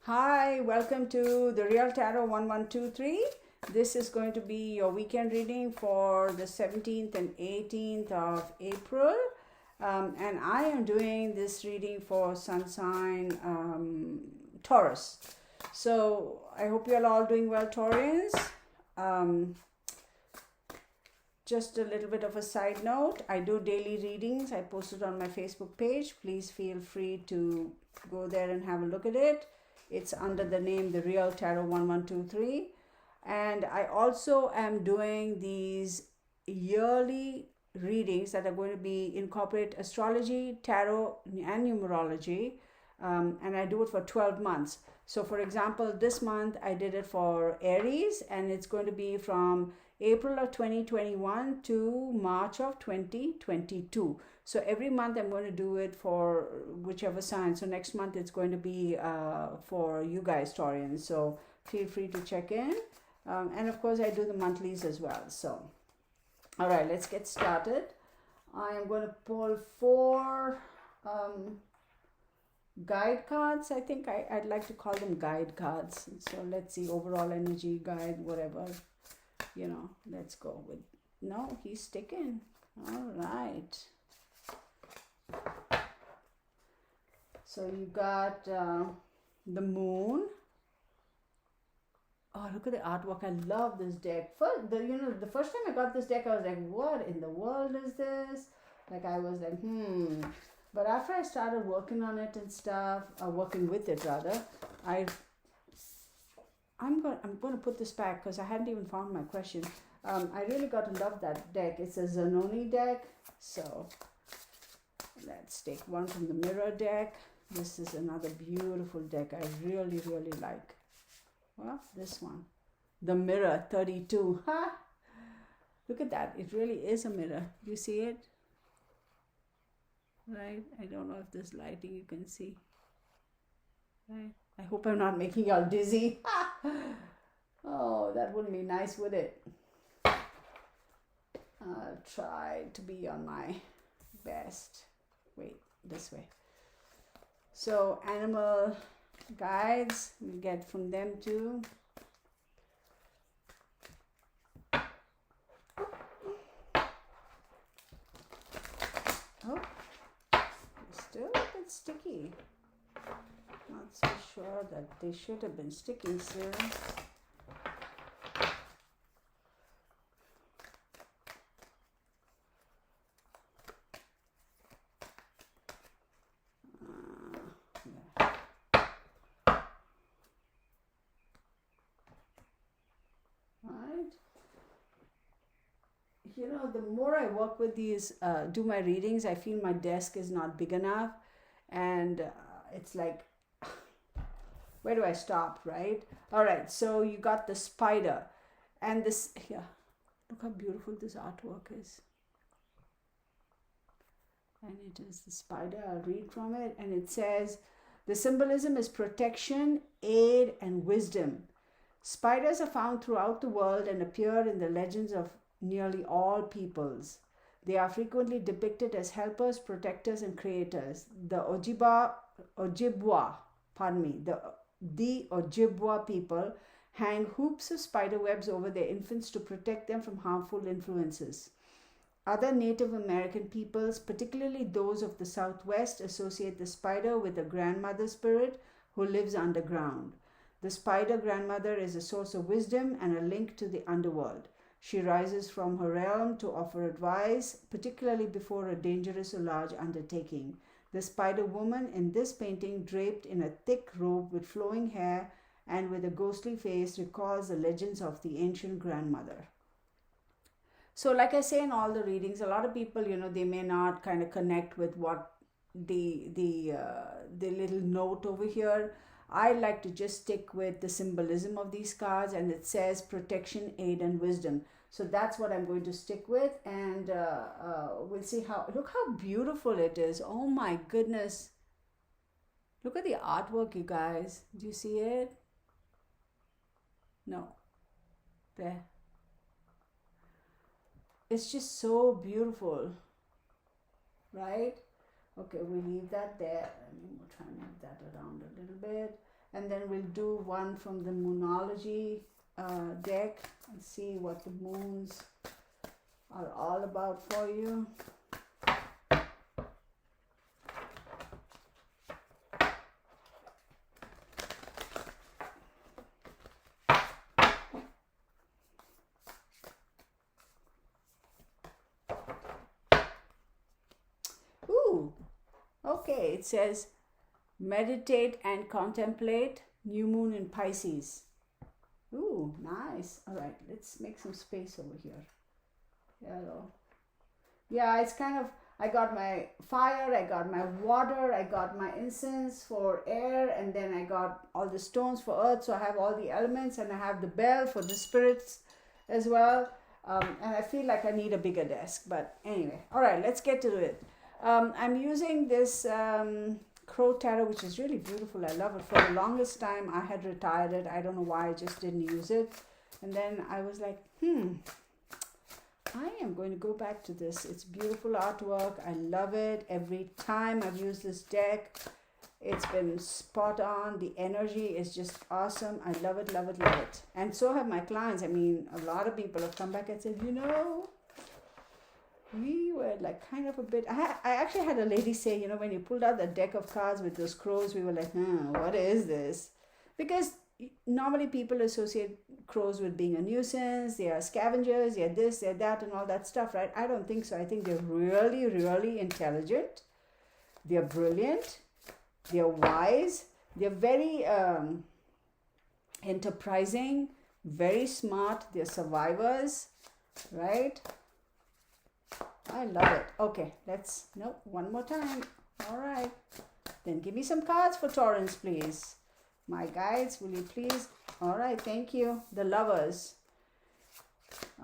Hi, welcome to the Real Tarot 1123. This is going to be your weekend reading for the 17th and 18th of April. And I am doing this reading for sun sign Taurus. So I hope you're all doing well, Taurians. Um, just a little bit of a side note, I do daily readings. I post it on my Facebook page. Please feel free to go there and have a look at it. It's under the name The Real Tarot 1123. And I also am doing these yearly readings that are going to be incorporate astrology, tarot, and numerology. And I do it for 12 months. So for example, this month I did it for Aries, and it's going to be from April of 2021 to March of 2022. So every month I'm going to do it for whichever sign. So next month it's going to be for you guys, Taurians. So feel free to check in. And of course I do the monthlies as well. So, all right, let's get started. I am going to pull four guide cards. I think I'd like to call them guide cards. So let's see, overall energy, guide, whatever. Let's go with, no, he's sticking. All right. So you got the moon. Oh, look at the artwork. I love this deck. The first time I got this deck, I was like, what in the world is this? Like, I was like, But after I started working on it and stuff, working with it rather, I'm going to put this back because I hadn't even found my question. I really got to love that deck. It's a Zanoni deck. So let's take one from the mirror deck. This is another beautiful deck I really, really like. Well, this one. The mirror 32. Ha! Look at that. It really is a mirror. Do you see it? Right? I don't know if this lighting you can see. Right? I hope I'm not making y'all dizzy. Oh, that wouldn't be nice, would it? I'll try to be on my best. Wait, this way. So, animal guides, we get from them too. Oh, still a bit sticky. Not so sure that they should have been sticking still. The more I work with these, do my readings, I feel my desk is not big enough. And it's like, where do I stop, right? All right, so you got the spider. And this, yeah, look how beautiful this artwork is. And it is the spider. I'll read from it. And it says, the symbolism is protection, aid, and wisdom. Spiders are found throughout the world and appear in the legends of nearly all peoples. They are frequently depicted as helpers, protectors, and creators. The Ojibwa people hang hoops of spider webs over their infants to protect them from harmful influences. Other Native American peoples, particularly those of the Southwest, associate the spider with a grandmother spirit who lives underground. The spider grandmother is a source of wisdom and a link to the underworld. She rises from her realm to offer advice, particularly before a dangerous or large undertaking. The spider woman in this painting, draped in a thick robe with flowing hair and with a ghostly face, recalls the legends of the ancient grandmother. So like I say in all the readings, a lot of people, they may not kind of connect with what the little note over here. I like to just stick with the symbolism of these cards, and it says protection, aid, and wisdom. So that's what I'm going to stick with, and we'll see look how beautiful it is. Oh my goodness. Look at the artwork, you guys. Do you see it? No. There. It's just so beautiful, right? Okay, we leave that there. And we'll try and move that around a little bit. and then we'll do one from the Moonology deck and see what the moons are all about for you. Ooh, okay, it says meditate and contemplate, new moon in Pisces. Ooh, nice. All right, let's make some space over here. Hello. Yeah, it's kind of, I got my fire, I got my water, I got my incense for air, and then I got all the stones for earth. So I have all the elements, and I have the bell for the spirits as well. And I feel like I need a bigger desk. But anyway, all right, let's get to it. I'm using this Crow Tarot, which is really beautiful. I love it. For the longest time, I had retired it. I don't know why, I just didn't use it. And then I was like, I am going to go back to this. It's beautiful artwork. I love it. Every time I've used this deck, it's been spot on. The energy is just awesome. I love it, love it, love it. And so have my clients. I mean, a lot of people have come back and said, we were like kind of a bit, I actually had a lady say, when you pulled out the deck of cards with those crows, we were like, what is this? Because normally people associate crows with being a nuisance, they are scavengers, they're this, they're that, and all that stuff, right? I don't think so. I think they're really, really intelligent. They're brilliant. They're wise. They're very enterprising, very smart. They're survivors, right? I love it. Okay, one more time. All right. Then give me some cards for Taurus, please. My guides, will you please? All right, thank you. The Lovers.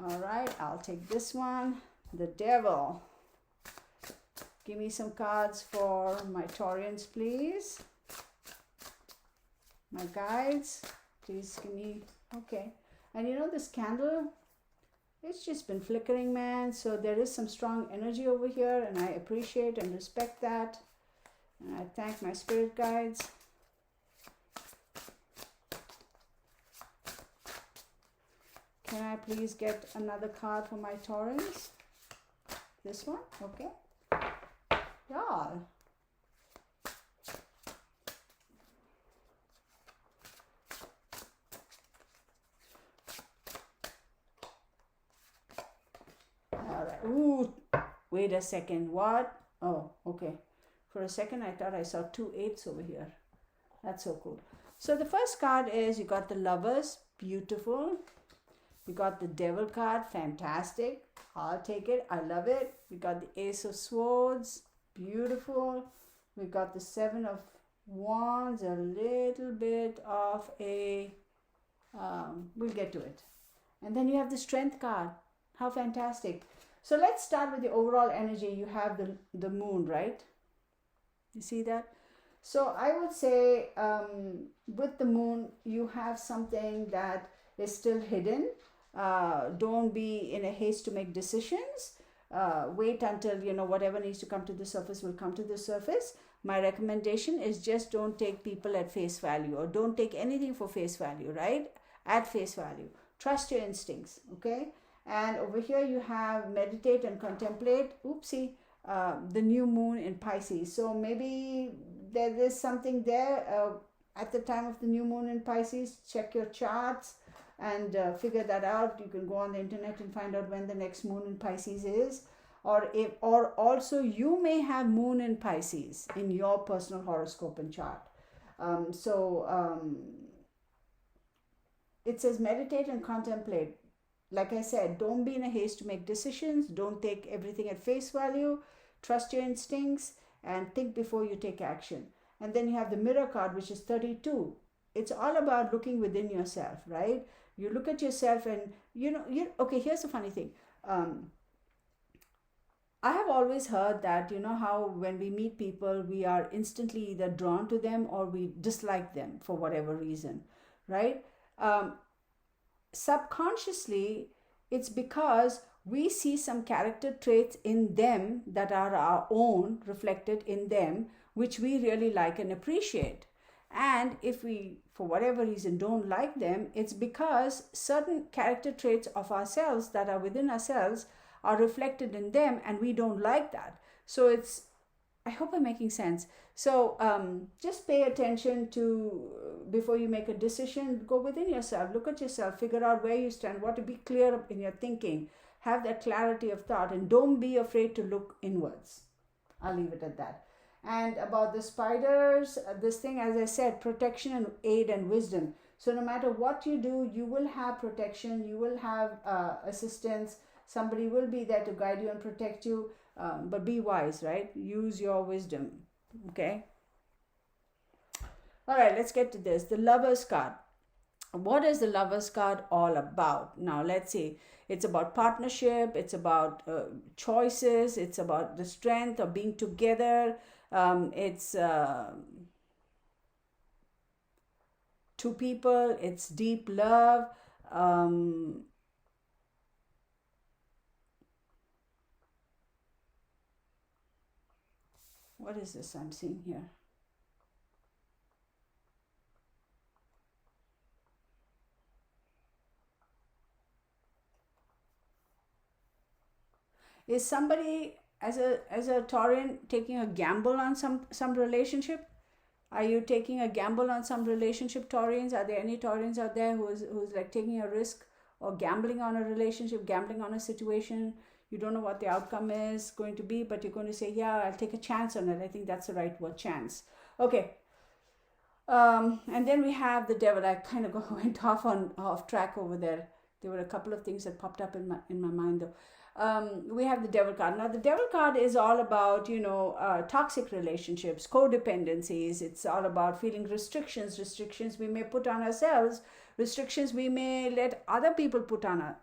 All right, I'll take this one. The Devil. Give me some cards for my Taurians, please. My guides, please give me. Okay. And this candle, it's just been flickering, man. So there is some strong energy over here, and I appreciate and respect that. And I thank my spirit guides. Can I please get another card for my Taurus? This one? Okay. Y'all. Alright. Ooh. Wait a second. What? Oh, okay. For a second, I thought I saw 2 8s over here. That's so cool. So the first card is, you got the Lovers. Beautiful. You got the Devil card, fantastic. I'll take it. I love it. We got the Ace of Swords, beautiful. We got the Seven of Wands, a little bit of a, we'll get to it. And then you have the Strength card. How fantastic. So let's start with the overall energy. You have the moon, right? You see that? So I would say with the moon, you have something that is still hidden. Don't be in a haste to make decisions. Wait until, whatever needs to come to the surface will come to the surface. My recommendation is just don't take people at face value, or don't take anything for face value, right? At face value. Trust your instincts, okay? And over here you have meditate and contemplate. Oopsie. The new moon in Pisces. So maybe there is something there at the time of the new moon in Pisces. Check your charts and figure that out. You can go on the internet and find out when the next moon in Pisces is, or also you may have moon in Pisces in your personal horoscope and chart. It says meditate and contemplate. Like I said, don't be in a haste to make decisions. Don't take everything at face value. Trust your instincts and think before you take action. And then you have the Mirror card, which is 32. It's all about looking within yourself, right? You look at yourself and, okay, here's the funny thing. I have always heard that, how when we meet people, we are instantly either drawn to them or we dislike them for whatever reason, right? Subconsciously, it's because we see some character traits in them that are our own, reflected in them, which we really like and appreciate. And if we, for whatever reason, don't like them, it's because certain character traits of ourselves that are within ourselves are reflected in them, and we don't like that. So it's, I hope I'm making sense. So just pay attention to, before you make a decision, go within yourself, look at yourself, figure out where you stand, what to be clear in your thinking, have that clarity of thought, and don't be afraid to look inwards. I'll leave it at that. And about the spiders, this thing, as I said, protection and aid and wisdom. So no matter what you do, you will have protection, you will have assistance, somebody will be there to guide you and protect you. But be wise, right? Use your wisdom. Okay. All right, let's get to this. The Lover's card. What is the Lover's card all about? Now, let's see. It's about partnership. It's about choices. It's about the strength of being together. It's two people. It's deep love. What is this I'm seeing here? Is somebody, as a Taurian, taking a gamble on some relationship? Are you taking a gamble on some relationship, Taurians? Are there any Taurians out there who's like taking a risk or gambling on a relationship, gambling on a situation? You don't know what the outcome is going to be, but you're going to say, yeah, I'll take a chance on it. I think that's the right word, chance. Okay. And then we have the devil. I kind of went off track over there. There were a couple of things that popped up in my mind though. We have the devil card. Now the devil card is all about, toxic relationships, codependencies. It's all about feeling restrictions we may put on ourselves, restrictions we may let other people put on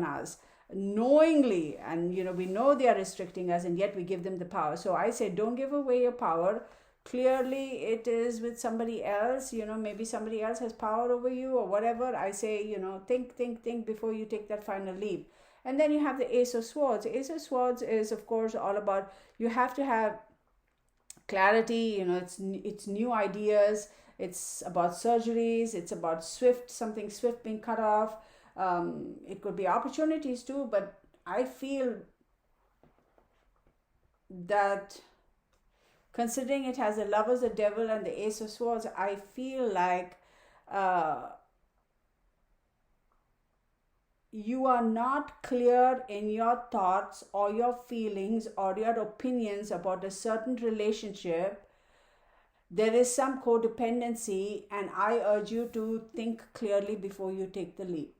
us knowingly. And we know they are restricting us, and yet we give them the power. So I say, don't give away your power. Clearly it is with somebody else. Maybe somebody else has power over you or whatever. I say, think before you take that final leap. And then you have the Ace of Swords. Ace of Swords is, of course, all about, you have to have clarity. It's new ideas. It's about surgeries. It's about something swift being cut off. It could be opportunities too, but I feel that considering it has the Lovers, the Devil, and the Ace of Swords, I feel like you are not clear in your thoughts or your feelings or your opinions about a certain relationship. There is some codependency, and I urge you to think clearly before you take the leap.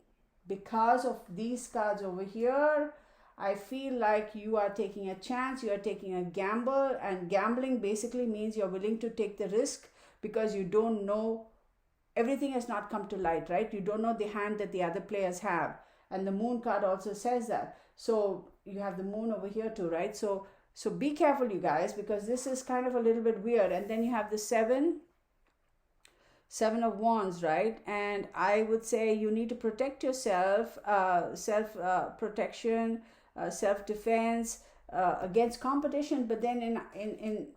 Because of these cards over here, I feel like you are taking a chance, you are taking a gamble, and gambling basically means you're willing to take the risk because you don't know, everything has not come to light, right? You don't know the hand that the other players have. And the Moon card also says that. So you have the Moon over here too, right? So be careful, you guys, because this is kind of a little bit weird. And then you have the Seven of Wands, right? And I would say you need to protect yourself, self-protection, self-defense against competition. But then in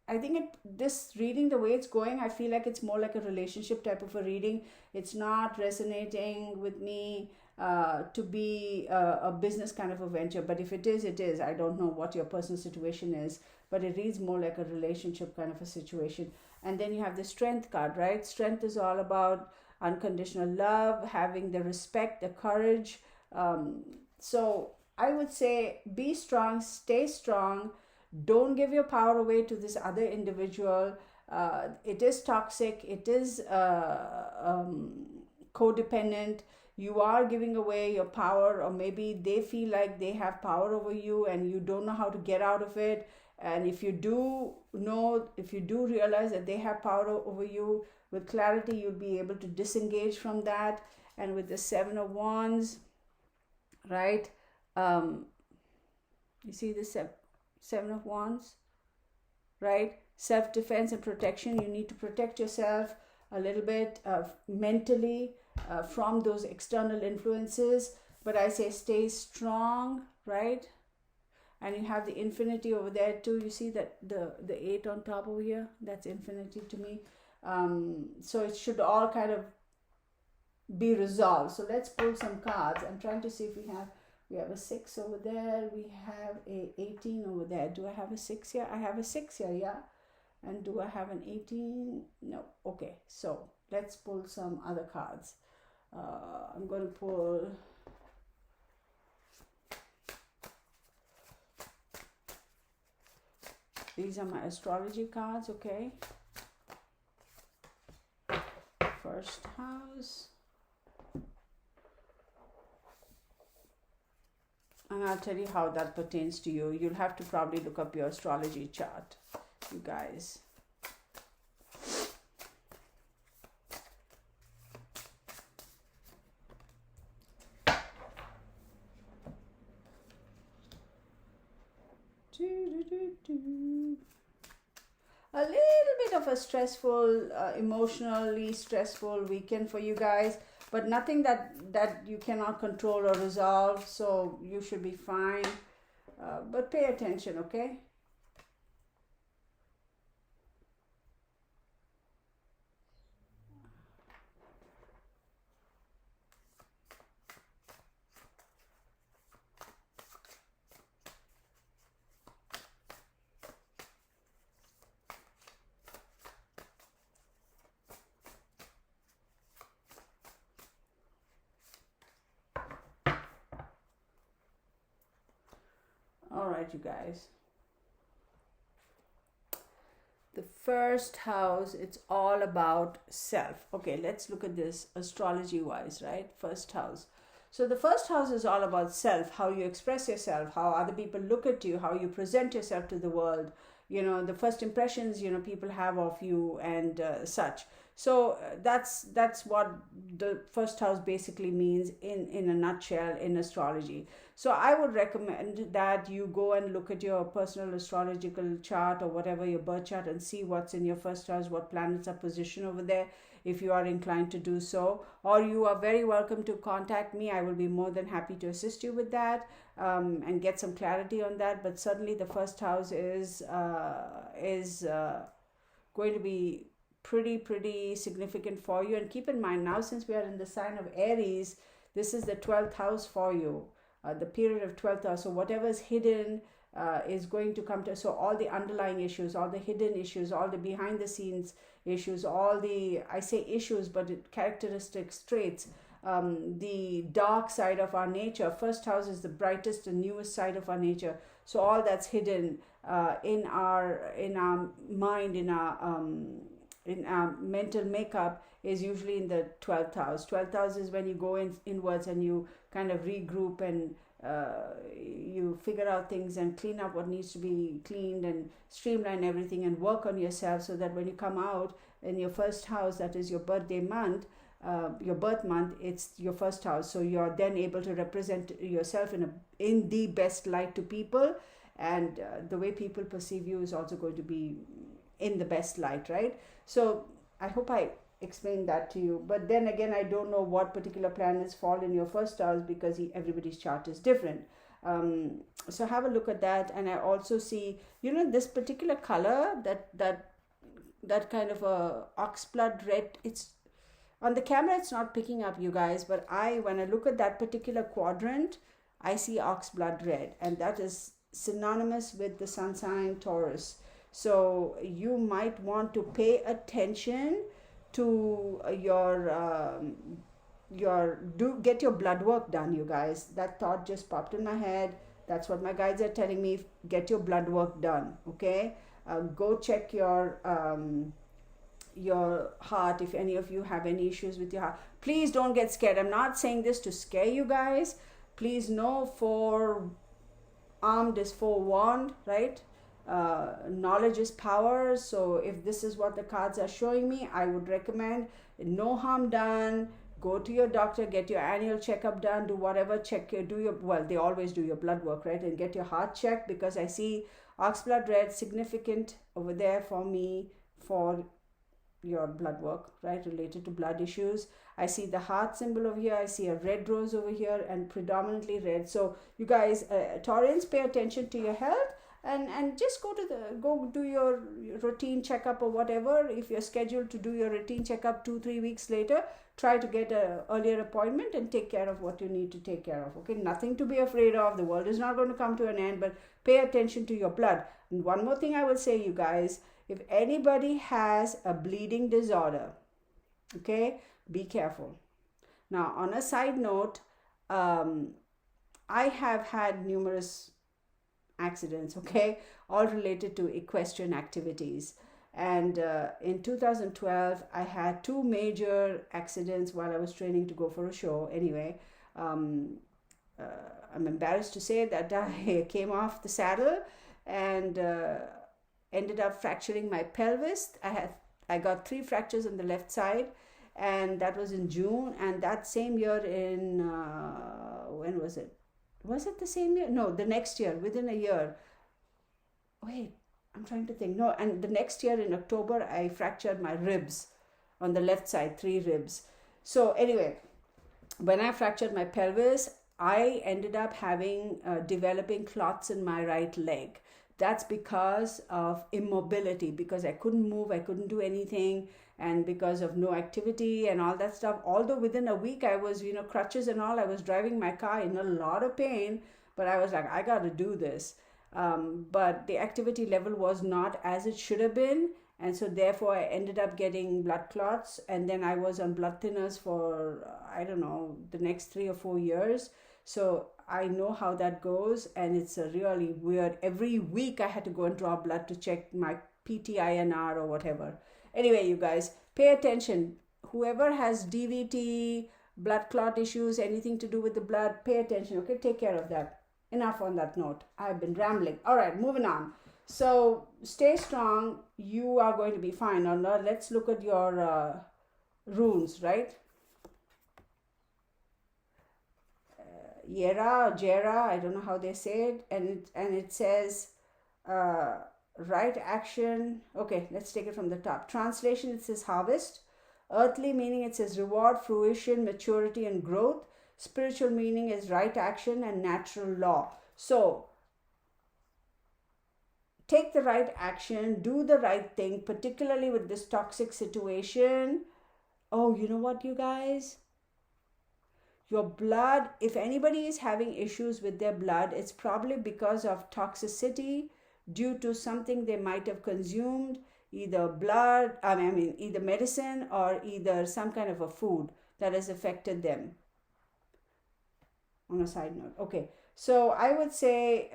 I think this reading, the way it's going, I feel like it's more like a relationship type of a reading. It's not resonating with me to be a business kind of a venture. But if it is, it is. I don't know what your personal situation is, but it reads more like a relationship kind of a situation. And then you have the Strength card, right? Strength is all about unconditional love, having the respect, the courage. So I would say be strong, stay strong. Don't give your power away to this other individual. It is toxic. It is codependent. You are giving away your power, or maybe they feel like they have power over you and you don't know how to get out of it. And if you do realize that they have power over you, with clarity, you'll be able to disengage from that. And with the Seven of Wands, right? You see the Seven of Wands, right? Self-defense and protection. You need to protect yourself a little bit mentally from those external influences. But I say stay strong, right? And you have the Infinity over there too. You see that the 8 on top over here? That's Infinity to me. So it should all kind of be resolved. So let's pull some cards. I'm trying to see if we have a 6 over there, we have a 18 over there. Do I have a 6 here? I have a 6 here, yeah. And do I have an 18? No. Okay, so let's pull some other cards. I'm going to pull these are my astrology cards, okay? First house. And I'll tell you how that pertains to you. You'll have to probably look up your astrology chart, you guys. A little bit of a stressful, emotionally stressful weekend for you guys, but nothing that you cannot control or resolve, so you should be fine. But pay attention, okay? All right, you guys. The first house, it's all about self. Okay, let's look at this astrology wise, right? First house. So the first house is all about self, how you express yourself, how other people look at you, how you present yourself to the world, the first impressions, people have of you and such. So that's what the first house basically means in a nutshell in astrology. So I would recommend that you go and look at your personal astrological chart or whatever, your birth chart, and see what's in your first house, what planets are positioned over there, if you are inclined to do so. Or you are very welcome to contact me. I will be more than happy to assist you with that and get some clarity on that. But certainly the first house is going to be pretty significant for you. And keep in mind, now since we are in the sign of Aries, this is the 12th house for you, the period of 12th house. So whatever is hidden is going to come to, so all the underlying issues, all the hidden issues, all the behind the scenes issues, all the, I say issues, but characteristics, traits, the dark side of our nature. First house is the brightest and newest side of our nature. So all that's hidden in our mind, in our mental makeup, is usually in the 12th house. 12th house is when you go inwards and you kind of regroup and you figure out things and clean up what needs to be cleaned and streamline everything and work on yourself, so that when you come out in your first house, that is your birthday month, your birth month, it's your first house. So you're then able to represent yourself in the best light to people, and the way people perceive you is also going to be in the best light, right? So I hope I explained that to you. But then again, I don't know what particular planets fall in your first house, because everybody's chart is different. So have a look at that. And I also see, this particular color, that kind of a oxblood red, it's on the camera, it's not picking up, you guys, but when I look at that particular quadrant, I see oxblood red, and that is synonymous with the sun sign Taurus. So you might want to pay attention to get your blood work done, you guys. That thought just popped in my head. That's what my guides are telling me. Get your blood work done, okay? Go check your heart, if any of you have any issues with your heart. Please don't get scared. I'm not saying this to scare you guys. Please know, forearmed is forewarned, right? Knowledge is power. So if this is what the cards are showing me, I would recommend no harm done. Go to your doctor, get your annual checkup done, do whatever, they always do your blood work, right? And get your heart checked, because I see oxblood red significant over there for me for your blood work, right? Related to blood issues. I see the heart symbol over here. I see a red rose over here, and predominantly red. So you guys, Taurians, pay attention to your health. and just go do your routine checkup or whatever. If you're scheduled to do your routine checkup 2-3 weeks later, try to get a earlier appointment and take care of what you need to take care of. Okay, nothing to be afraid of. The world is not going to come to an end, but pay attention to your blood. And one more thing I will say, you guys, if anybody has a bleeding disorder, okay, be careful. Now, on a side note, I have had numerous accidents, okay, all related to equestrian activities. And in 2012, I had 2 major accidents while I was training to go for a show. Anyway, I'm embarrassed to say that I came off the saddle and ended up fracturing my pelvis. I got 3 fractures on the left side, and that was in June. And that same year in when was it? Was it the same year? No, the next year, within a year. Wait, I'm trying to think. No, and the next year in October, I fractured my ribs on the left side, 3 ribs. So anyway, when I fractured my pelvis, I ended up having developing clots in my right leg. That's because of immobility, because I couldn't move, I couldn't do anything, and because of no activity and all that stuff. Although within a week I was, crutches and all, I was driving my car in a lot of pain, but I was like, I got to do this. But the activity level was not as it should have been, and so therefore I ended up getting blood clots, and then I was on blood thinners for I don't know, the next 3 or 4 years. So I know how that goes, and it's a really weird. Every week I had to go and draw blood to check my PTINR or whatever. Anyway, you guys, pay attention. Whoever has DVT, blood clot issues, anything to do with the blood, pay attention, okay? Take care of that. Enough on that note. I've been rambling. All right, moving on. So stay strong. You are going to be fine. Now let's look at your runes, right? Yera or Jera, I don't know how they say it, and it says right action. Okay, let's take it from the top. Translation, it says harvest. Earthly meaning, it says reward, fruition, maturity, and growth. Spiritual meaning is right action and natural law. So take the right action, do the right thing, particularly with this toxic situation. Oh, you know what, you guys? Your blood, if anybody is having issues with their blood, it's probably because of toxicity due to something they might have consumed, either either medicine or either some kind of a food that has affected them. On a side note, okay, so I would say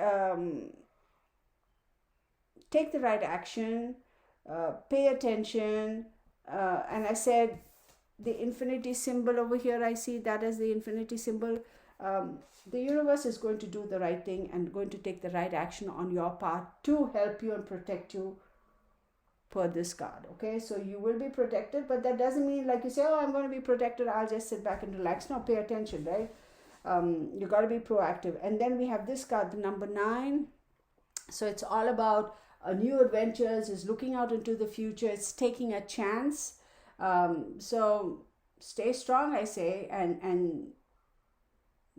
take the right action, pay attention, and I said the infinity symbol over here, I see that as the infinity symbol. The universe is going to do the right thing and going to take the right action on your part to help you and protect you per this card. Okay, so you will be protected, but that doesn't mean like you say, oh, I'm going to be protected, I'll just sit back and relax. No, pay attention, right? You got to be proactive. And then we have this card, the number 9. So it's all about new adventures, is looking out into the future, it's taking a chance. So stay strong, I say, and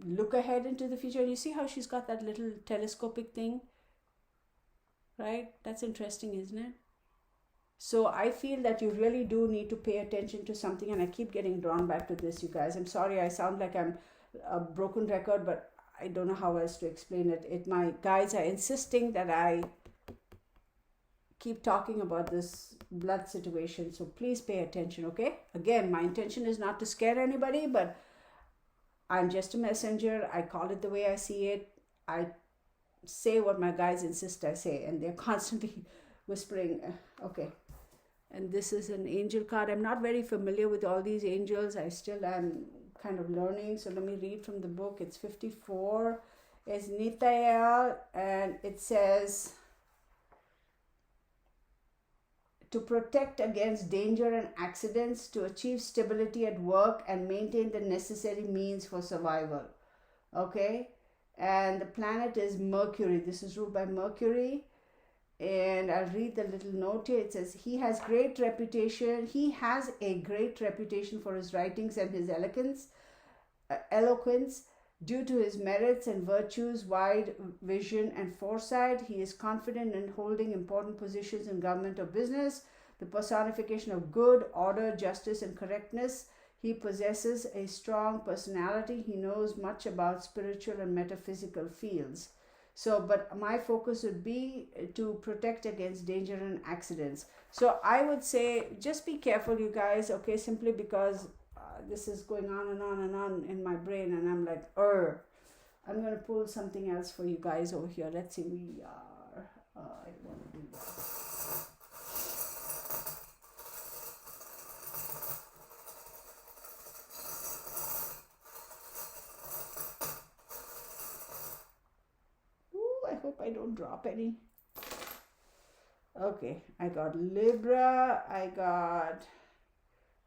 look ahead into the future. You see how she's got that little telescopic thing, right? That's interesting, isn't it? So I feel that you really do need to pay attention to something, and I keep getting drawn back to this, you guys. I'm sorry, I sound like I'm a broken record, but I don't know how else to explain it. My guides are insisting that I keep talking about this blood situation, so please pay attention, okay? Again, my intention is not to scare anybody, but I'm just a messenger. I call it the way I see it. I say what my guides insist I say, and they're constantly whispering. Okay, and this is an angel card. I'm not very familiar with all these angels. I still am kind of learning, so let me read from the book. It's 54. It's Nitaya, and it says to protect against danger and accidents, to achieve stability at work and maintain the necessary means for survival. Okay, and the planet is Mercury. This is ruled by Mercury, and I'll read the little note here. It says he has a great reputation for his writings and his eloquence, Due to his merits and virtues, wide vision, and foresight, he is confident in holding important positions in government or business. The personification of good, order, justice, and correctness. He possesses a strong personality. He knows much about spiritual and metaphysical fields. So, but my focus would be to protect against danger and accidents. So, I would say just be careful, you guys, okay, simply because this is going on and on and on in my brain, and I'm like, I'm going to pull something else for you guys over here. Let's see, we are, I want to do that. I hope I don't drop any. Okay, I got Libra, I got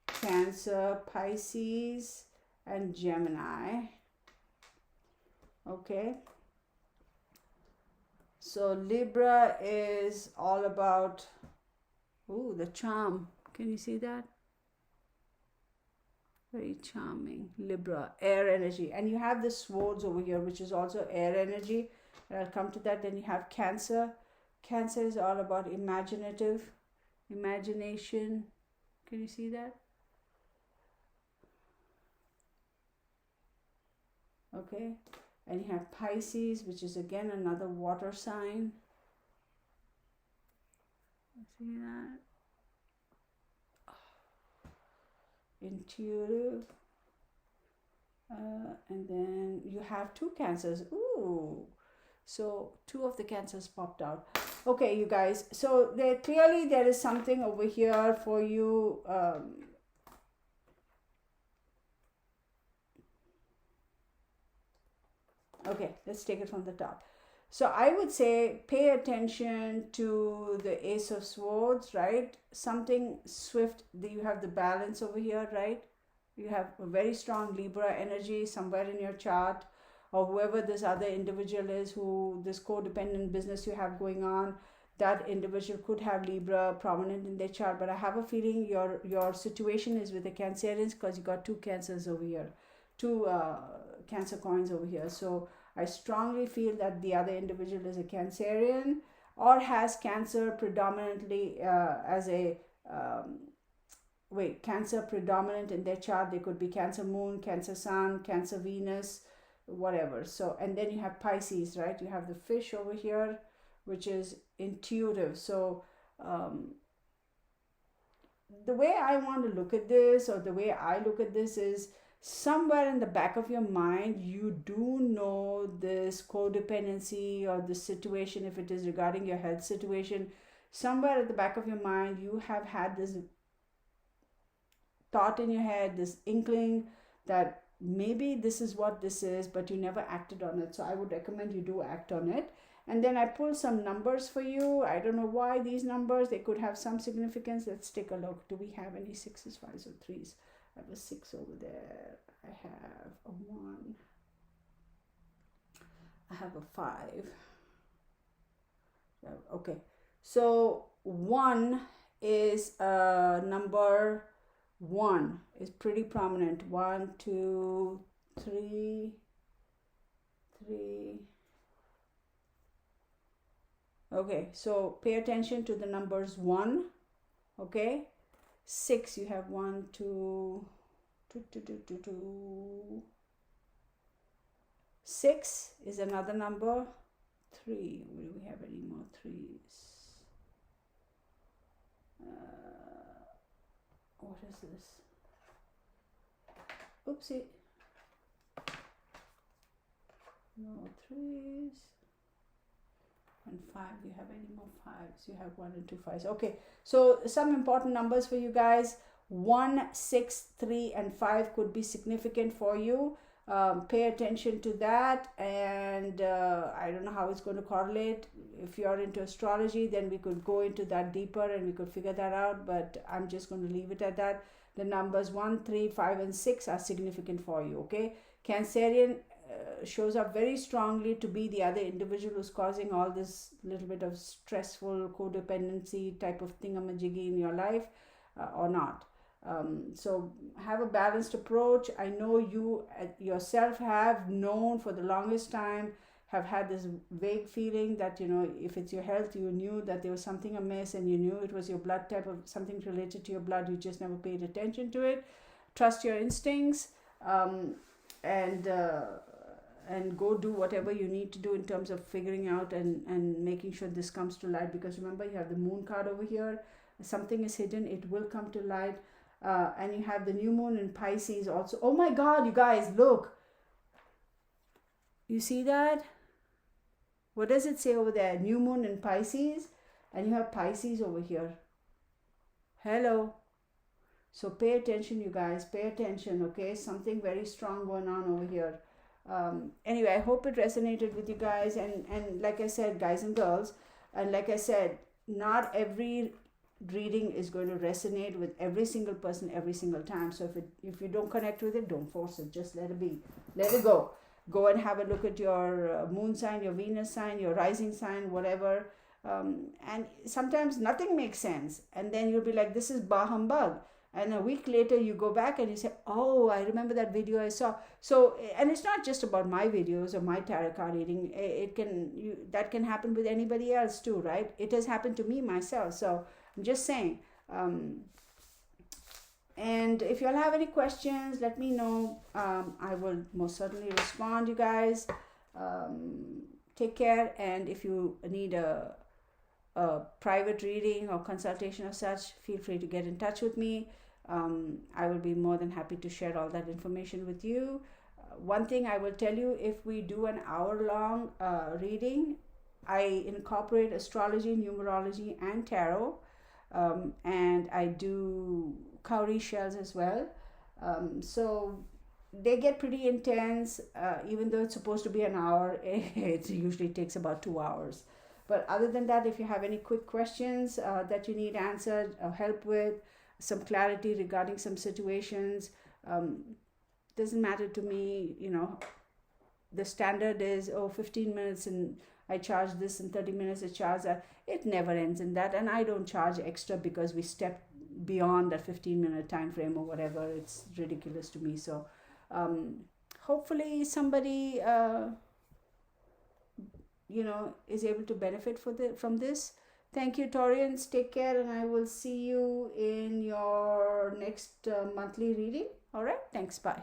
Cancer, Pisces, and Gemini. Okay. So Libra is all about, the charm. Can you see that? Very charming. Libra, air energy. And you have the swords over here, which is also air energy. And I'll come to that. Then you have Cancer. Cancer is all about imagination. Can you see that? Okay. And you have Pisces, which is again another water sign. See that? Intuitive. And then you have two Cancers. Ooh. So 2 of the Cancers popped out. Okay, you guys. So there is something over here for you. Okay, let's take it from the top. So I would say pay attention to the Ace of Swords, right? Something swift. You have the balance over here, right? You have a very strong Libra energy somewhere in your chart, or whoever this other individual is, who this codependent business you have going on, that individual could have Libra prominent in their chart. But I have a feeling your situation is with the Cancerians, because you got 2 Cancers over here, 2 Cancer coins over here. So I strongly feel that the other individual is a Cancerian, or has Cancer predominantly as a Cancer predominant in their chart. They could be Cancer Moon, Cancer Sun, Cancer Venus, whatever. So, and then you have Pisces, right? You have the fish over here, which is intuitive. So the way I want to look at this, or the way I look at this, is somewhere in the back of your mind you do know this codependency or this situation, if it is regarding your health situation. Somewhere at the back of your mind you have had this thought in your head, this inkling that maybe this is what this is, but you never acted on it. So I would recommend you do act on it. And then I pull some numbers for you. I don't know why these numbers, they could have some significance. Let's take a look. Do we have any 6s, 5s, or 3s? I have a 6 over there. I have a 1. I have a 5. Okay. So 1 is number 1 is pretty prominent. 1, 2, 3, 3. Okay, so pay attention to the numbers 1. Okay. 6, you have 1, 2, 2. 6 is another number. 3, do we have any more 3s? What is this? Oopsie. No 3s. And 5, do you have any more 5s? You have 1 and 2 5s. Okay, so some important numbers for you guys. 1, 6, 3, and 5 could be significant for you. Pay attention to that, and I don't know how it's going to correlate. If you're into astrology, then we could go into that deeper and we could figure that out, but I'm just going to leave it at that. The numbers 1, 3, 5, and 6 are significant for you. Okay, Cancerian shows up very strongly to be the other individual who's causing all this little bit of stressful codependency type of thingamajiggy in your life, or not. So have a balanced approach. I know you yourself have known for the longest time, have had this vague feeling that, if it's your health, you knew that there was something amiss, and you knew it was your blood type or something related to your blood. You just never paid attention to it. Trust your instincts, and go do whatever you need to do in terms of figuring out and making sure this comes to light. Because remember, you have the moon card over here. Something is hidden, it will come to light. And you have the new moon in Pisces also. Oh my God, you guys, look. You see that? What does it say over there? New moon in Pisces, and you have Pisces over here. Hello. So pay attention, you guys. Pay attention, okay? Something very strong going on over here. Anyway, I hope it resonated with you guys. And like I said, guys and girls, and like I said, not every reading is going to resonate with every single person every single time. So if you don't connect with it, don't force it. Just let it be. Let it go. Go and have a look at your moon sign, your Venus sign, your rising sign, whatever. And sometimes nothing makes sense. And then you'll be like, this is bah humbug. And a week later, you go back and you say, oh, I remember that video I saw. So, and it's not just about my videos or my tarot card reading. That can happen with anybody else too, right? It has happened to me myself. So I'm just saying. And if you all have any questions, let me know. I will most certainly respond, you guys. Take care. And if you need a private reading or consultation or such, feel free to get in touch with me. I will be more than happy to share all that information with you. One thing I will tell you, if we do an hour-long reading, I incorporate astrology, numerology, and tarot. And I do cowrie shells as well. So they get pretty intense. Even though it's supposed to be an hour, it usually takes about 2 hours. But other than that, if you have any quick questions that you need answered or help with, some clarity regarding some situations, doesn't matter to me. The standard is 15 minutes and I charge this, and 30 minutes I charge that. It never ends in that. And I don't charge extra because we step beyond that 15-minute time frame or whatever. It's ridiculous to me. So hopefully somebody is able to benefit from this. Thank you, Taurians. Take care, and I will see you in your next monthly reading. All right. Thanks. Bye.